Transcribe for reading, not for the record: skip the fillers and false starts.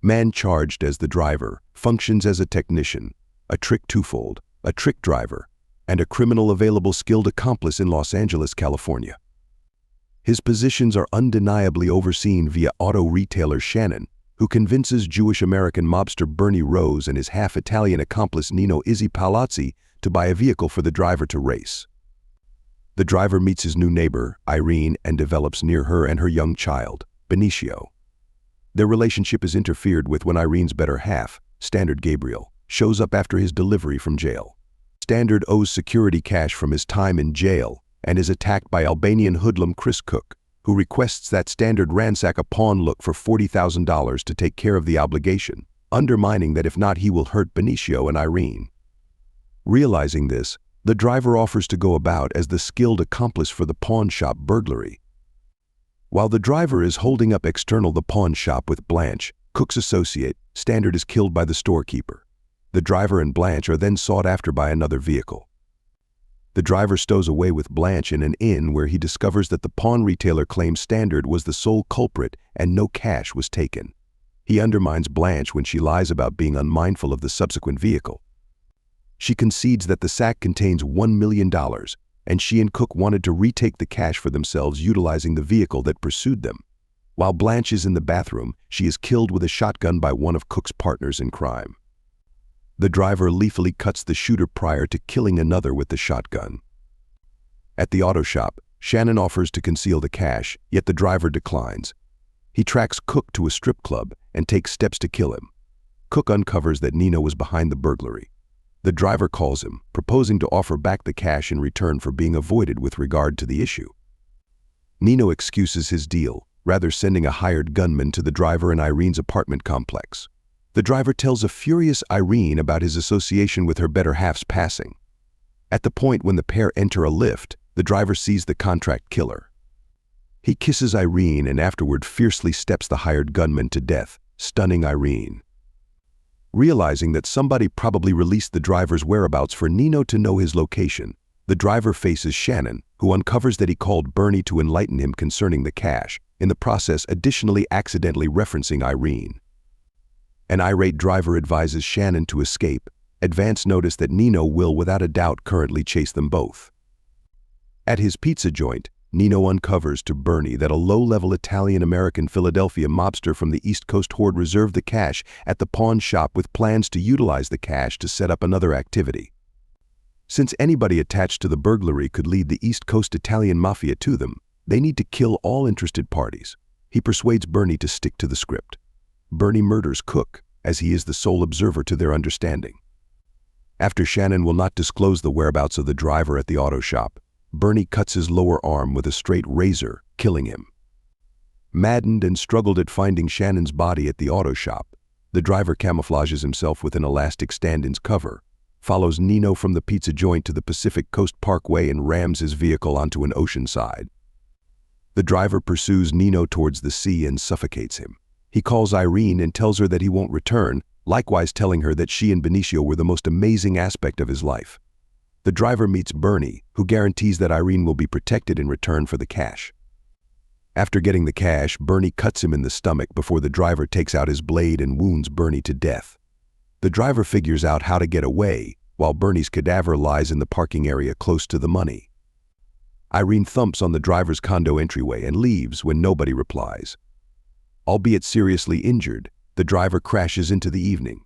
Man charged as the driver functions as a technician, a trick twofold, a trick driver, and a criminal available skilled accomplice in Los Angeles, California. His positions are undeniably overseen via auto retailer Shannon, who convinces Jewish-American mobster Bernie Rose and his half-Italian accomplice Nino Izzy Palazzi to buy a vehicle for the driver to race. The driver meets his new neighbor, Irene, and develops near her and her young child, Benicio. Their relationship is interfered with when Irene's better half, Standard Gabriel, shows up after his delivery from jail. Standard owes security cash from his time in jail and is attacked by Albanian hoodlum Chris Cook, who requests that Standard ransack a pawn look for $40,000 to take care of the obligation, undermining that if not he will hurt Benicio and Irene. Realizing this, the driver offers to go about as the skilled accomplice for the pawn shop burglary. While the driver is holding up external the pawn shop with Blanche, Cook's associate, Standard is killed by the storekeeper. The driver and Blanche are then sought after by another vehicle. The driver stows away with Blanche in an inn where he discovers that the pawn retailer claims Standard was the sole culprit and no cash was taken. He undermines Blanche when she lies about being unmindful of the subsequent vehicle. She concedes that the sack contains $1 million, and she and Cook wanted to retake the cash for themselves utilizing the vehicle that pursued them. While Blanche is in the bathroom, she is killed with a shotgun by one of Cook's partners in crime. The driver lethally cuts the shooter prior to killing another with the shotgun. At the auto shop, Shannon offers to conceal the cash, yet the driver declines. He tracks Cook to a strip club and takes steps to kill him. Cook uncovers that Nino was behind the burglary. The driver calls him, proposing to offer back the cash in return for being avoided with regard to the issue. Nino excuses his deal, rather sending a hired gunman to the driver and Irene's apartment complex. The driver tells a furious Irene about his association with her better half's passing. At the point when the pair enter a lift, the driver sees the contract killer. He kisses Irene and afterward fiercely steps the hired gunman to death, stunning Irene. Realizing that somebody probably released the driver's whereabouts for Nino to know his location, the driver faces Shannon, who uncovers that he called Bernie to enlighten him concerning the cash, in the process additionally accidentally referencing Irene. An irate driver advises Shannon to escape, advance notice that Nino will without a doubt currently chase them both. At his pizza joint, Nino uncovers to Bernie that a low-level Italian-American Philadelphia mobster from the East Coast horde reserved the cash at the pawn shop with plans to utilize the cash to set up another activity. Since anybody attached to the burglary could lead the East Coast Italian mafia to them, they need to kill all interested parties. He persuades Bernie to stick to the script. Bernie murders Cook, as he is the sole observer to their understanding. After Shannon will not disclose the whereabouts of the driver at the auto shop, Bernie cuts his lower arm with a straight razor, killing him. Maddened and struggled at finding Shannon's body at the auto shop, the driver camouflages himself with an elastic stand-in's cover, follows Nino from the pizza joint to the Pacific Coast Parkway and rams his vehicle onto an ocean side. The driver pursues Nino towards the sea and suffocates him. He calls Irene and tells her that he won't return, likewise telling her that she and Benicio were the most amazing aspect of his life. The driver meets Bernie, who guarantees that Irene will be protected in return for the cash. After getting the cash, Bernie cuts him in the stomach before the driver takes out his blade and wounds Bernie to death. The driver figures out how to get away, while Bernie's cadaver lies in the parking area close to the money. Irene thumps on the driver's condo entryway and leaves when nobody replies. Albeit seriously injured, the driver crashes into the evening.